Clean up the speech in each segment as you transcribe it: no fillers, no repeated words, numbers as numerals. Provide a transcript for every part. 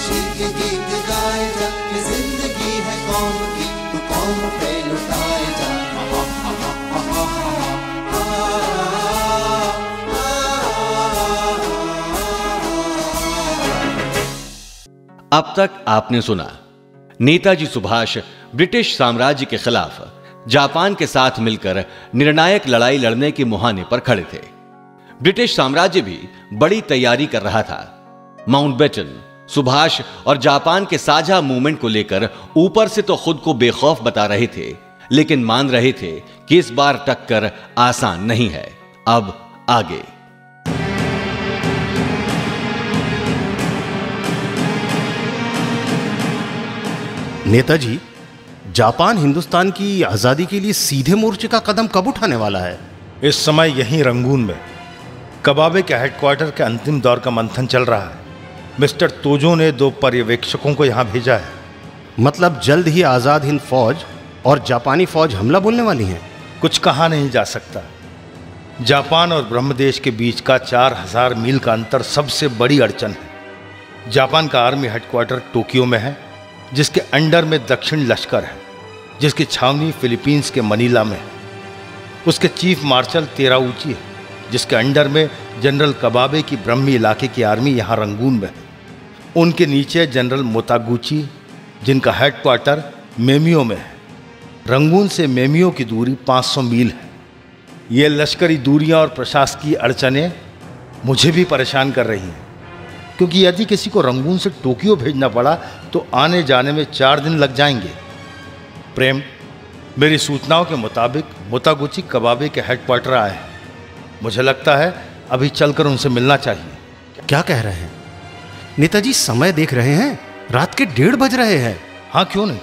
खुशी के गीत गाए जा, ये जिंदगी है कौम की, तू कौम पे लुटाए जा। अब तक आपने सुना नेताजी सुभाष ब्रिटिश साम्राज्य के खिलाफ जापान के साथ मिलकर निर्णायक लड़ाई लड़ने के मुहाने पर खड़े थे। ब्रिटिश साम्राज्य भी बड़ी तैयारी कर रहा था। माउंटबेटन, सुभाष और जापान के साझा मूवमेंट को लेकर ऊपर से तो खुद को बेखौफ बता रहे थे, लेकिन मान रहे थे कि इस बार टक्कर आसान नहीं है। अब आगे नेताजी, जापान हिंदुस्तान की आजादी के लिए सीधे मोर्चे का कदम कब उठाने वाला है? इस समय यहीं रंगून में कबाबे के हेडक्वार्टर के अंतिम दौर का मंथन चल रहा है। मिस्टर तोजो ने 2 पर्यवेक्षकों को यहां भेजा है। मतलब जल्द ही आजाद हिंद फौज और जापानी फौज हमला बोलने वाली हैं? कुछ कहा नहीं जा सकता। जापान और ब्रह्मदेश के बीच का 4000 मील का अंतर सबसे बड़ी अड़चन है। जापान का आर्मी हेडक्वार्टर टोक्यो में है, जिसके अंडर में दक्षिण लश्कर है, जिसकी छावनी फिलीपींस के मनीला में है। उसके चीफ मार्शल तेराउची है, जिसके अंडर में जनरल कबाबे की ब्रह्मी इलाके की आर्मी यहाँ रंगून में है। उनके नीचे जनरल मोतागुची, जिनका हेडक्वार्टर मेमियो में है। रंगून से मेमियो की दूरी 500 मील है। ये लश्करी दूरियां और प्रशासकीय अड़चनें मुझे भी परेशान कर रही हैं, क्योंकि यदि किसी को रंगून से टोक्यो भेजना पड़ा तो आने जाने में 4 दिन लग जाएंगे। प्रेम, मेरी सूचनाओं के मुताबिक मोतागुची कबाबे के हेडक्वार्टर आए हैं। मुझे लगता है अभी चलकर उनसे मिलना चाहिए। क्या कह रहे हैं नेताजी? समय देख रहे हैं, रात के 1:30 बज रहे हैं। हाँ, क्यों नहीं।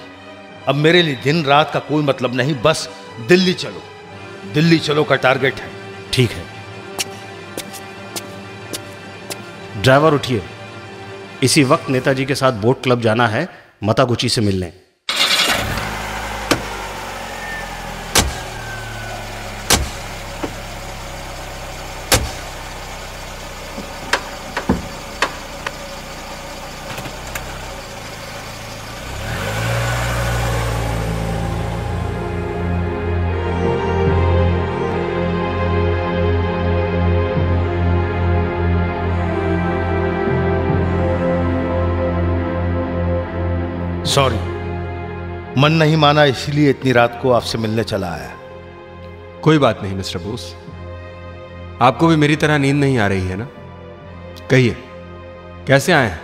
अब मेरे लिए दिन रात का कोई मतलब नहीं, बस दिल्ली चलो। दिल्ली चलो का टारगेट है। ठीक है। ड्राइवर उठिए, इसी वक्त नेताजी के साथ बोट क्लब जाना है मोतागुची से मिलने। सॉरी, मन नहीं माना, इसलिए इतनी रात को आपसे मिलने चला आया। कोई बात नहीं मिस्टर बोस, आपको भी मेरी तरह नींद नहीं आ रही है ना? कहिए, कैसे आए हैं?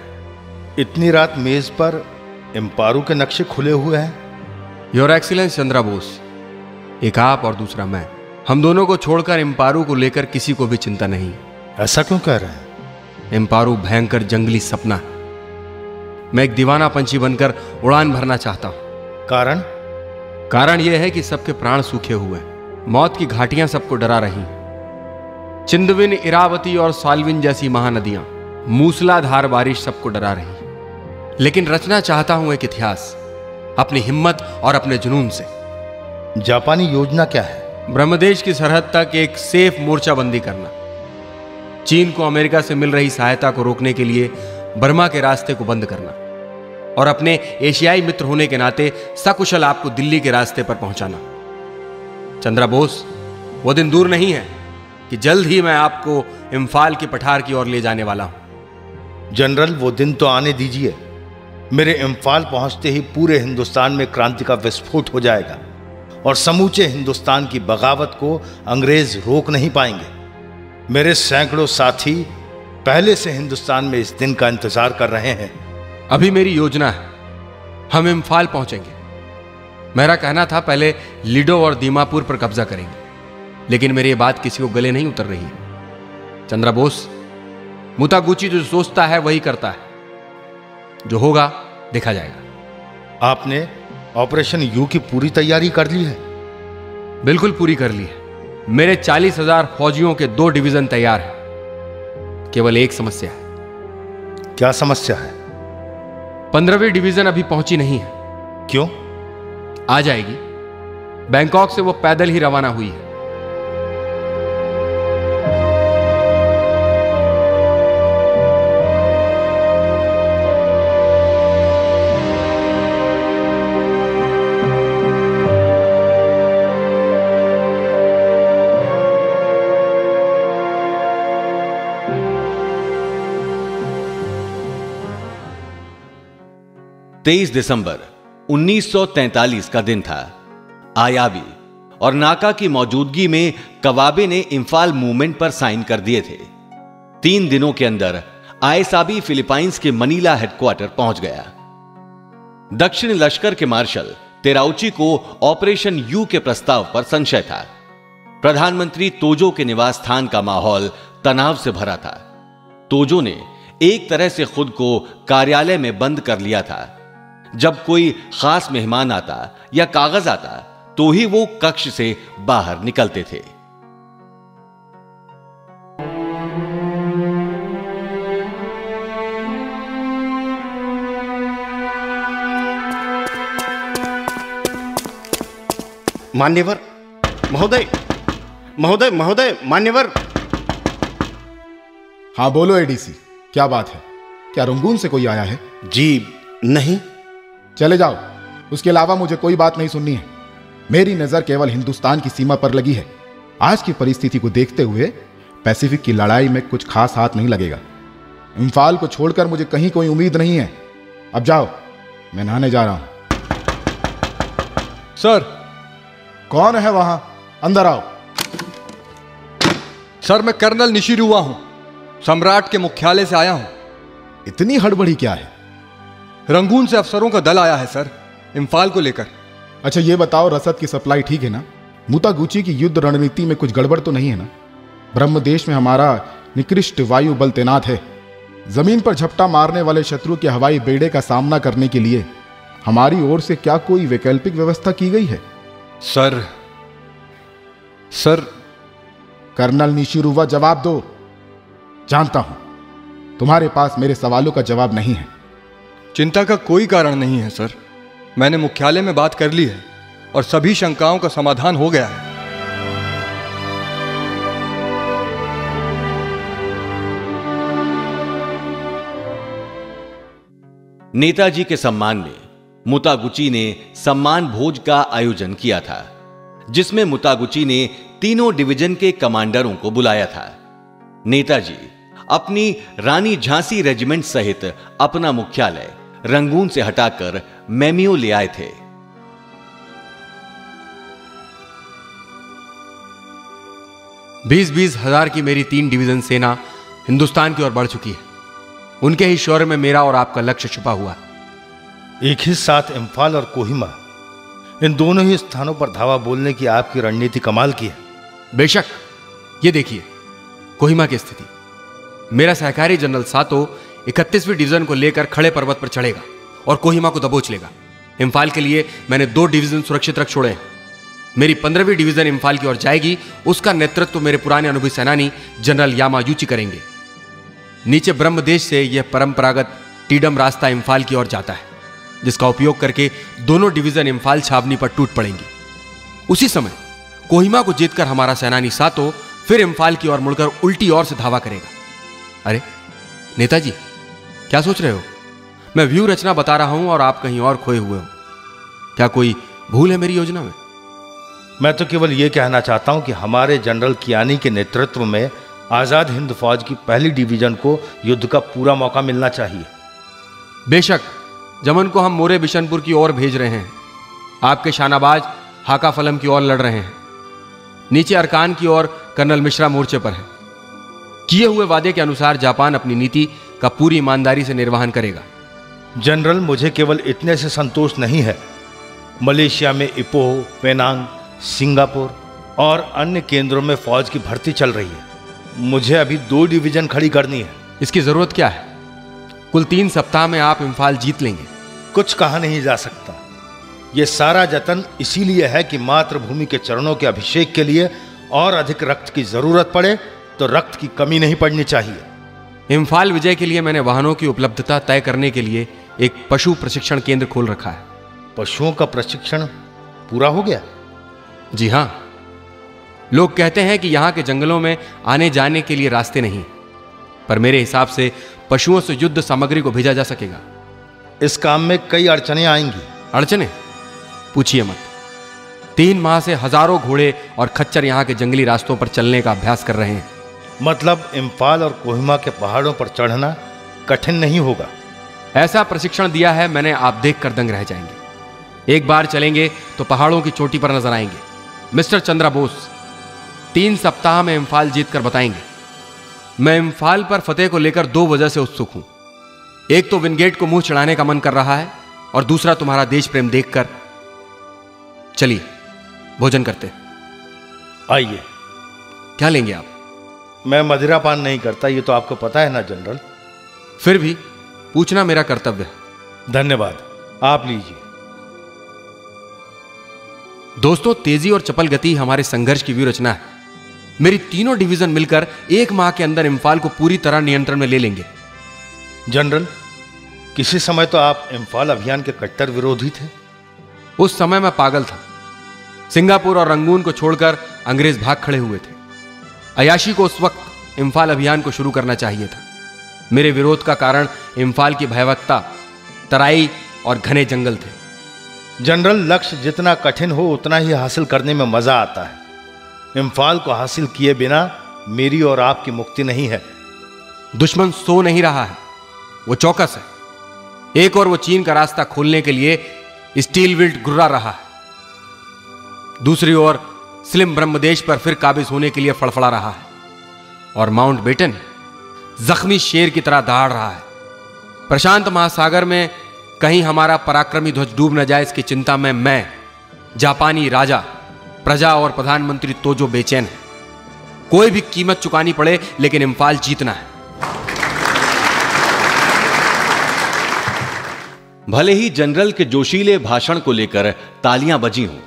इतनी रात मेज पर एम्पारू के नक्शे खुले हुए हैं। योर एक्सीलेंस चंद्रा बोस, एक आप और दूसरा मैं, हम दोनों को छोड़कर एम्पारू को लेकर किसी को भी चिंता नहीं। ऐसा क्यों कह रहे हैं? एम्पारू भयंकर जंगली सपना है। मैं एक दीवाना पंछी बनकर उड़ान भरना चाहता हूं। कारण यह है कि सबके प्राण सूखे हुए हैं। मौत की घाटियां सबको डरा रही हैं। चिंदविन, इरावती और साल्विन जैसी महानदियां, मूसलाधार बारिश सबको डरा रही। लेकिन रचना चाहता हूं एक इतिहास, अपनी हिम्मत और अपने जुनून से। जापानी योजना क्या है? ब्रह्मदेश की सरहद तक एक सेफ मोर्चाबंदी करना, चीन को अमेरिका से मिल रही सहायता को रोकने के लिए बर्मा के रास्ते को बंद करना, और अपने एशियाई मित्र होने के नाते सकुशल आपको दिल्ली के रास्ते पर पहुंचाना। चंद्रा बोस, वो दिन दूर नहीं है कि जल्द ही मैं आपको इम्फाल की पठार की ओर ले जाने वाला हूं। जनरल, वो दिन तो आने दीजिए। मेरे इम्फाल पहुंचते ही पूरे हिंदुस्तान में क्रांति का विस्फोट हो जाएगा और समूचे हिंदुस्तान की बगावत को अंग्रेज रोक नहीं पाएंगे। मेरे सैकड़ों साथी पहले से हिंदुस्तान में इस दिन का इंतजार कर रहे हैं। अभी मेरी योजना है, हम इम्फाल पहुंचेंगे। मेरा कहना था पहले लीडो और दीमापुर पर कब्जा करेंगे, लेकिन मेरी ये बात किसी को गले नहीं उतर रही है। चंद्रा बोस, मोतागुची जो सोचता है वही करता है। जो होगा देखा जाएगा। आपने ऑपरेशन यू की पूरी तैयारी कर ली है? बिल्कुल पूरी कर ली है। मेरे 40,000 फौजियों के 2 डिवीजन तैयार हैं। केवल एक समस्या है। क्या समस्या है? 15वीं डिवीजन अभी पहुंची नहीं है। क्यों? आ जाएगी। बैंकॉक से वो पैदल ही रवाना हुई है। 23 दिसंबर 1943 का दिन था। आयाबी और नाका की मौजूदगी में कवाबे ने इंफाल मूवमेंट पर साइन कर दिए थे। 3 दिनों के अंदर आयसाबी फिलीपाइंस के मनीला हेडक्वार्टर पहुंच गया। दक्षिण लश्कर के मार्शल तेराउची को ऑपरेशन यू के प्रस्ताव पर संशय था। प्रधानमंत्री तोजो के निवास स्थान का माहौल तनाव से भरा था। तोजो ने एक तरह से खुद को कार्यालय में बंद कर लिया था। जब कोई खास मेहमान आता या कागज आता तो ही वो कक्ष से बाहर निकलते थे। मान्यवर महोदय, महोदय, महोदय, मान्यवर। हाँ बोलो एडीसी, क्या बात है? क्या रंगून से कोई आया है? जी नहीं। चले जाओ, उसके अलावा मुझे कोई बात नहीं सुननी है। मेरी नजर केवल हिंदुस्तान की सीमा पर लगी है। आज की परिस्थिति को देखते हुए पैसिफिक की लड़ाई में कुछ खास हाथ नहीं लगेगा। इम्फाल को छोड़कर मुझे कहीं कोई उम्मीद नहीं है। अब जाओ, मैं नहाने जा रहा हूं। सर। कौन है वहां? अंदर आओ। सर, मैं कर्नल निशिरुआ हूं, सम्राट के मुख्यालय से आया हूं। इतनी हड़बड़ी क्या है? रंगून से अफसरों का दल आया है सर, इम्फाल को लेकर। अच्छा ये बताओ, रसद की सप्लाई ठीक है ना? मुतागुची की युद्ध रणनीति में कुछ गड़बड़ तो नहीं है ना? ब्रह्मदेश में हमारा निकृष्ट वायु बल तैनात है। जमीन पर झपटा मारने वाले शत्रु के हवाई बेड़े का सामना करने के लिए हमारी ओर से क्या कोई वैकल्पिक व्यवस्था की गई है? सर। कर्नल निशिरुवा, जवाब दो। जानता हूं तुम्हारे पास मेरे सवालों का जवाब नहीं है। चिंता का कोई कारण नहीं है सर। मैंने मुख्यालय में बात कर ली है और सभी शंकाओं का समाधान हो गया है। नेताजी के सम्मान में मुतागुची ने सम्मान भोज का आयोजन किया था, जिसमें मुतागुची ने तीनों डिवीजन के कमांडरों को बुलाया था। नेताजी अपनी रानी झांसी रेजिमेंट सहित अपना मुख्यालय रंगून से हटाकर मेमियो ले आए थे। बीस हजार की मेरी 3 डिवीजन सेना हिंदुस्तान की ओर बढ़ चुकी है। उनके ही शौर्य में मेरा और आपका लक्ष्य छुपा हुआ। एक ही साथ इम्फाल और कोहिमा, इन दोनों ही स्थानों पर धावा बोलने की आपकी रणनीति कमाल की है। बेशक। ये देखिए कोहिमा की स्थिति। मेरा सहकारी जनरल सातो 31वीं डिवीजन को लेकर खड़े पर्वत पर चढ़ेगा और कोहिमा को दबोच लेगा। इम्फाल के लिए मैंने 2 डिवीजन सुरक्षित रख छोड़े हैं। मेरी 15वीं डिवीजन इम्फाल की ओर जाएगी। उसका नेतृत्व मेरे पुराने अनुभवी सेनानी जनरल यामायूची करेंगे। नीचे ब्रह्मदेश से यह परंपरागत टीडम रास्ता इम्फाल की ओर जाता है, जिसका उपयोग करके दोनों डिवीजन इम्फाल छावनी पर टूट पड़ेंगी। उसी समय कोहिमा को जीतकर हमारा सेनानी सातो फिर इम्फाल की ओर मुड़कर उल्टी ओर से धावा करेगा। अरे नेताजी, क्या सोच रहे हो? मैं व्यू रचना बता रहा हूं और आप कहीं और खोए हुए हो। क्या कोई भूल है मेरी योजना में? मैं तो केवल यह कहना चाहता हूं कि हमारे जनरल कियानी के नेतृत्व में आजाद हिंद फौज की पहली डिवीजन को युद्ध का पूरा मौका मिलना चाहिए। बेशक। जमन को हम मोरे बिशनपुर की ओर भेज रहे हैं। आपके शानाबाज हाका फलम की ओर लड़ रहे हैं। नीचे अरकान की ओर कर्नल मिश्रा मोर्चे पर है। किए हुए वादे के अनुसार जापान अपनी नीति का पूरी ईमानदारी से निर्वहन करेगा। जनरल, मुझे केवल इतने से संतोष नहीं है। मलेशिया में इपोह, पेनांग, सिंगापुर और अन्य केंद्रों में फौज की भर्ती चल रही है। मुझे अभी 2 डिवीजन खड़ी करनी है। इसकी जरूरत क्या है? कुल 3 सप्ताह में आप इम्फाल जीत लेंगे। कुछ कहा नहीं जा सकता। यह सारा जतन इसीलिए है कि मातृभूमि के चरणों के अभिषेक के लिए और अधिक रक्त की जरूरत पड़े तो रक्त की कमी नहीं पड़नी चाहिए। इम्फाल विजय के लिए मैंने वाहनों की उपलब्धता तय करने के लिए एक पशु प्रशिक्षण केंद्र खोल रखा है। पशुओं का प्रशिक्षण पूरा हो गया? जी हां। लोग कहते हैं कि यहां के जंगलों में आने जाने के लिए रास्ते नहीं, पर मेरे हिसाब से पशुओं से युद्ध सामग्री को भेजा जा सकेगा। इस काम में कई अड़चनें आएंगी। अड़चनें? पूछिए मत। 3 माह से हजारों घोड़े और खच्चर यहां के जंगली रास्तों पर चलने का अभ्यास कर रहे हैं। मतलब इम्फाल और कोहिमा के पहाड़ों पर चढ़ना कठिन नहीं होगा? ऐसा प्रशिक्षण दिया है मैंने, आप देखकर दंग रह जाएंगे। एक बार चलेंगे तो पहाड़ों की चोटी पर नजर आएंगे। मिस्टर चंद्रा बोस 3 सप्ताह में इम्फाल जीतकर बताएंगे। मैं इम्फाल पर फतेह को लेकर 2 वजह से उत्सुक हूं। एक तो विनगेट को मुंह चढ़ाने का मन कर रहा है, और दूसरा तुम्हारा देश प्रेम देखकर। चलिए भोजन करते। आइए। क्या लेंगे आप? मैं मदिरापान नहीं करता, ये तो आपको पता है ना जनरल। फिर भी पूछना मेरा कर्तव्य है। धन्यवाद, आप लीजिए। दोस्तों, तेजी और चपल गति हमारे संघर्ष की व्यू रचना है। मेरी तीनों डिवीजन मिलकर 1 माह के अंदर इम्फाल को पूरी तरह नियंत्रण में ले लेंगे। जनरल, किसी समय तो आप इम्फाल अभियान के कट्टर विरोधी थे। उस समय मैं पागल था। सिंगापुर और रंगून को छोड़कर अंग्रेज भाग खड़े हुए थे। अयाशी को उस वक्त इम्फाल अभियान को शुरू करना चाहिए था। मेरे विरोध का कारण इम्फाल की भयावहता, तराई और घने जंगल थे। जनरल, लक्ष्य जितना कठिन हो उतना ही हासिल करने में मजा आता है। इम्फाल को हासिल किए बिना मेरी और आपकी मुक्ति नहीं है। दुश्मन सो नहीं रहा है, वो चौकस है। एक और वो चीन का रास्ता खोलने के लिए स्टील विल्ट गुर्रा रहा है। दूसरी ओर स्लिम ब्रह्मदेश पर फिर काबिज होने के लिए फड़फड़ा रहा है। और माउंट बेटन जख्मी शेर की तरह दहाड़ रहा है। प्रशांत महासागर में कहीं हमारा पराक्रमी ध्वज डूब न जाए, इसकी चिंता में मैं, जापानी राजा, प्रजा और प्रधानमंत्री तोजो बेचैन है। कोई भी कीमत चुकानी पड़े, लेकिन इम्फाल जीतना है। भले ही जनरल के जोशीले भाषण को लेकर तालियां बजी हों,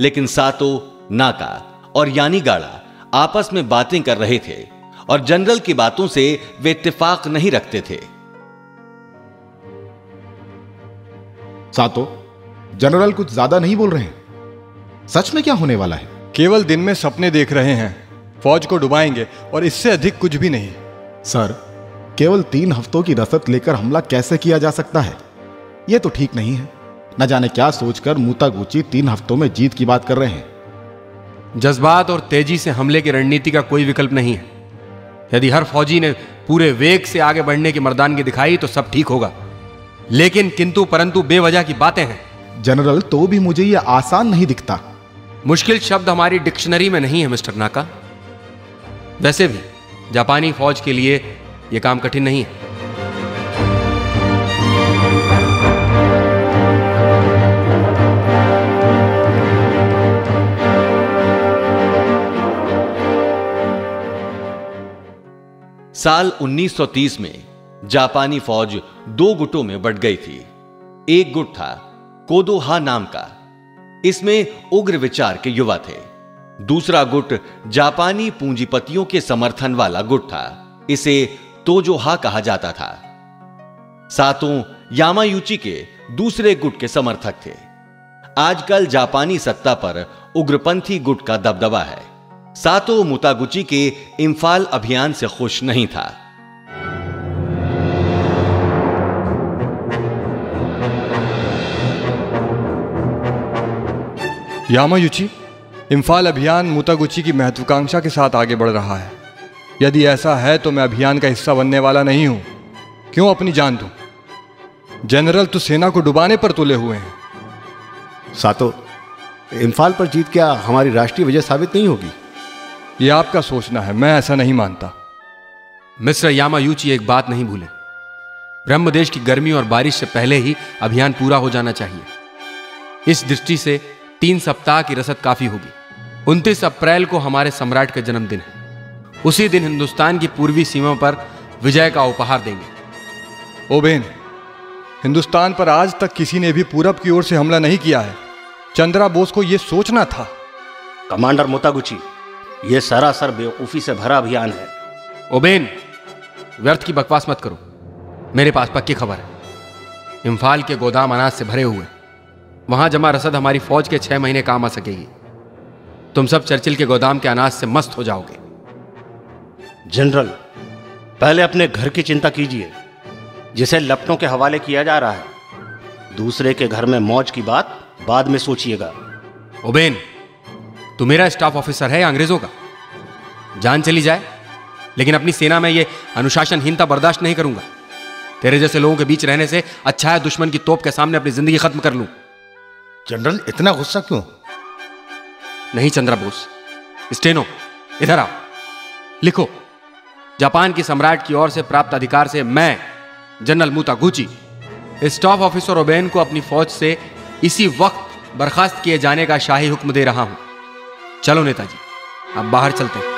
लेकिन सातो, नाका और यानीगाड़ा आपस में बातें कर रहे थे और जनरल की बातों से वे इत्तेफाक नहीं रखते थे। सातो, जनरल कुछ ज्यादा नहीं बोल रहे हैं। सच में क्या होने वाला है? केवल दिन में सपने देख रहे हैं। फौज को डुबाएंगे और इससे अधिक कुछ भी नहीं। सर, केवल 3 हफ्तों की रसद लेकर हमला कैसे किया जा सकता है? यह तो ठीक नहीं है। न जाने क्या सोचकर मुतागुची 3 हफ्तों में जीत की बात कर रहे हैं। जज्बात और तेजी से हमले की रणनीति का कोई विकल्प नहीं है। यदि हर फौजी ने पूरे वेग से आगे बढ़ने की मर्दानगी दिखाई तो सब ठीक होगा, लेकिन किंतु परंतु बेवजह की बातें हैं। जनरल, तो भी मुझे यह आसान नहीं दिखता। मुश्किल शब्द हमारी डिक्शनरी में नहीं है मिस्टर नाका। वैसे भी जापानी फौज के लिए यह काम कठिन नहीं है। साल 1930 में जापानी फौज 2 गुटों में बंट गई थी। एक गुट था कोदोहा नाम का, इसमें उग्र विचार के युवा थे। दूसरा गुट जापानी पूंजीपतियों के समर्थन वाला गुट था, इसे तोजोहा कहा जाता था। सातों यामायूची के दूसरे गुट के समर्थक थे। आजकल जापानी सत्ता पर उग्रपंथी गुट का दबदबा है। सातो मुतागुची के इम्फाल अभियान से खुश नहीं था। यामायुची, इम्फाल अभियान मुतागुची की महत्वाकांक्षा के साथ आगे बढ़ रहा है। यदि ऐसा है तो मैं अभियान का हिस्सा बनने वाला नहीं हूं। क्यों अपनी जान दूं? जनरल तो सेना को डुबाने पर तुले हुए हैं। सातो, इम्फाल पर जीत क्या हमारी राष्ट्रीय विजय साबित नहीं होगी? यह आपका सोचना है, मैं ऐसा नहीं मानता। मिस्टर यामायूची, एक बात नहीं भूले, ब्रह्मदेश की गर्मी और बारिश से पहले ही अभियान पूरा हो जाना चाहिए। इस दृष्टि से 3 सप्ताह की रसद काफी होगी। 29 अप्रैल को हमारे सम्राट का जन्मदिन है। उसी दिन हिंदुस्तान की पूर्वी सीमा पर विजय का उपहार देंगे। ओबेन, हिंदुस्तान पर आज तक किसी ने भी पूरब की ओर से हमला नहीं किया है। चंद्रा बोस को यह सोचना था। कमांडर मोतागुची, यह सरासर बेवकूफी से भरा अभियान है। ओबेन, व्यर्थ की बकवास मत करो। मेरे पास पक्की खबर है। इम्फाल के गोदाम अनाज से भरे हुए, वहां जमा रसद हमारी फौज के 6 महीने काम आ सकेगी। तुम सब चर्चिल के गोदाम के अनाज से मस्त हो जाओगे। जनरल, पहले अपने घर की चिंता कीजिए, जिसे लपटों के हवाले किया जा रहा है। दूसरे के घर में मौज की बात बाद में सोचिएगा। ओबेन, तू मेरा स्टाफ ऑफिसर है या अंग्रेजों का? जान चली जाए, लेकिन अपनी सेना में यह अनुशासनहीनता बर्दाश्त नहीं करूंगा। तेरे जैसे लोगों के बीच रहने से अच्छा है दुश्मन की तोप के सामने अपनी जिंदगी खत्म कर लूं। जनरल, इतना गुस्सा क्यों? नहीं चंद्रा बोस, स्टेनो इधर आओ, लिखो। जापान की सम्राट की ओर से प्राप्त अधिकार से मैं जनरल मुतागुची स्टाफ ऑफिसर ओबेन को अपनी फौज से इसी वक्त बर्खास्त किए जाने का शाही हुक्म दे रहा हूं। चलो नेताजी, अब बाहर चलते हैं।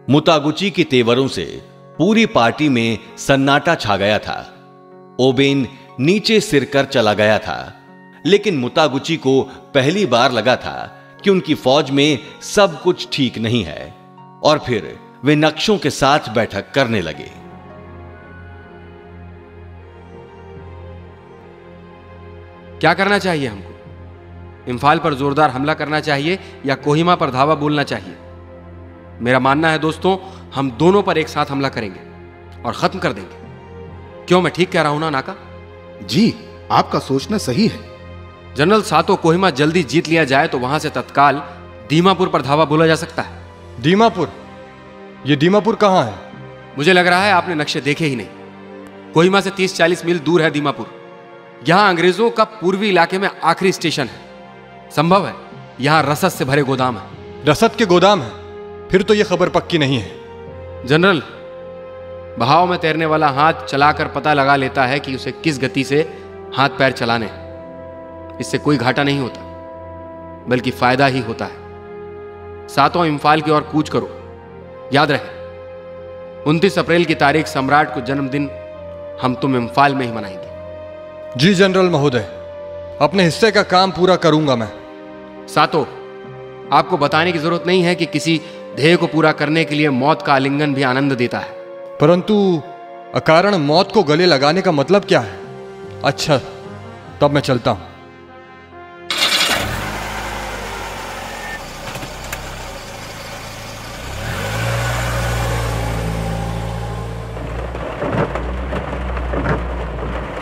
मुतागुची की तेवरों से पूरी पार्टी में सन्नाटा छा गया था। ओबेन नीचे सिर कर चला गया था, लेकिन मुतागुची को पहली बार लगा था कि उनकी फौज में सब कुछ ठीक नहीं है, और फिर वे नक्शों के साथ बैठक करने लगे। क्या करना चाहिए हमको? इंफाल पर जोरदार हमला करना चाहिए या कोहिमा पर धावा बोलना चाहिए? मेरा मानना है दोस्तों, हम दोनों पर एक साथ हमला करेंगे और खत्म कर देंगे। क्यों, मैं ठीक कह रहा हूं ना नाका? जी, आपका सोचना सही है। जनरल सातो कोहिमा जल्दी जीत लिया जाए तो वहां से तत्काल दीमापुर पर धावा बोला जा सकता है। दीमापुर? ये दीमापुर कहां है? मुझे लग रहा है आपने नक्शे देखे ही नहीं। कोहिमा से 30-40 मील दूर है दीमापुर। यहां अंग्रेजों का पूर्वी इलाके में आखिरी स्टेशन है। संभव है यहां रसद से भरे गोदाम है। रसद के गोदाम है? फिर तो यह खबर पक्की नहीं है। जनरल, बहाव में तैरने वाला हाथ चलाकर पता लगा लेता है कि उसे किस गति से हाथ पैर चलाने हैं। इससे कोई घाटा नहीं होता, बल्कि फायदा ही होता है। सातों इम्फाल की ओर कूच करो। याद रहे, 29 अप्रैल की तारीख सम्राट को जन्मदिन हम तुम इम्फाल में ही मनाएंगे। जी जनरल महोदय, अपने हिस्से का काम पूरा करूंगा मैं। सातों, आपको बताने की जरूरत नहीं है कि किसी ध्येय को पूरा करने के लिए मौत का आलिंगन भी आनंद देता है। परंतु अकारण मौत को गले लगाने का मतलब क्या है? अच्छा, तब मैं चलता हूं।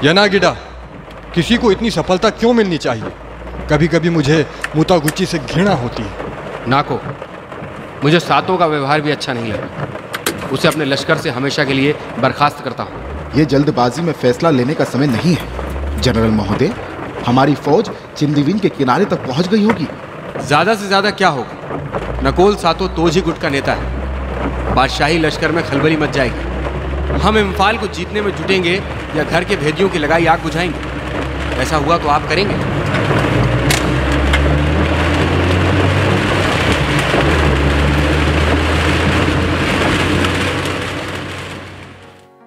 यनागिडा, किसी को इतनी सफलता क्यों मिलनी चाहिए? कभी कभी मुझे मुतागुची से घृणा होती है। नाको, मुझे सातों का व्यवहार भी अच्छा नहीं लगा। उसे अपने लश्कर से हमेशा के लिए बर्खास्त करता हूं। यह जल्दबाजी में फैसला लेने का समय नहीं है जनरल महोदय। हमारी फौज चिंदीविन के किनारे तक पहुंच गई होगी। ज्यादा से ज्यादा क्या होगा? नकोल सातो तोजी गुट का नेता है। बादशाही लश्कर में खलबली मच जाएगी। हम इम्फाल को जीतने में जुटेंगे या घर के भेदियों की लगाई आग बुझाएंगे? ऐसा हुआ तो आप करेंगे?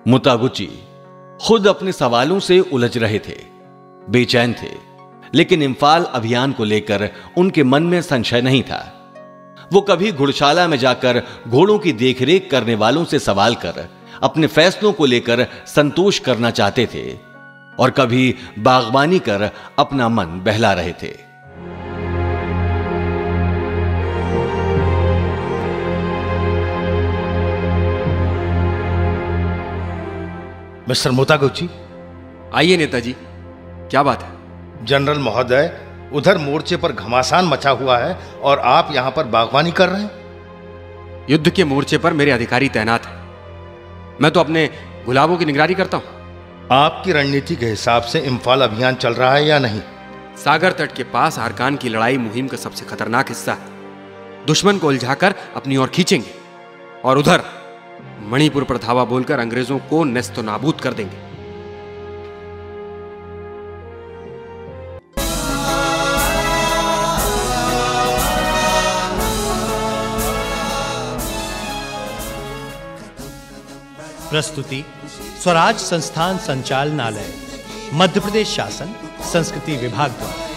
मुतागुची खुद अपने सवालों से उलझ रहे थे, बेचैन थे, लेकिन इम्फाल अभियान को लेकर उनके मन में संशय नहीं था। वो कभी घुड़शाला में जाकर घोड़ों की देखरेख करने वालों से सवाल कर अपने फैसलों को लेकर संतोष करना चाहते थे, और कभी बागबानी कर अपना मन बहला रहे थे। मिस्टर मुतागुची। आइए नेताजी, क्या बात है? जनरल महोदय, उधर मोर्चे पर घमासान मचा हुआ है और आप यहां पर बागवानी कर रहे हैं। युद्ध के मोर्चे पर मेरे अधिकारी तैनात हैं। मैं तो अपने गुलाबों की निगरानी करता हूं। आपकी रणनीति के हिसाब से इम्फाल अभियान चल रहा है या नहीं? सागर तट के पास आरकान की लड़ाई मुहिम का सबसे खतरनाक हिस्सा है। दुश्मन को उलझाकर अपनी ओर खींचेंगे और उधर मणिपुर पर धावा बोलकर अंग्रेजों को नेस्तो नाबूद कर देंगे। प्रस्तुति स्वराज संस्थान संचालनालय, मध्य प्रदेश शासन संस्कृति विभाग द्वारा।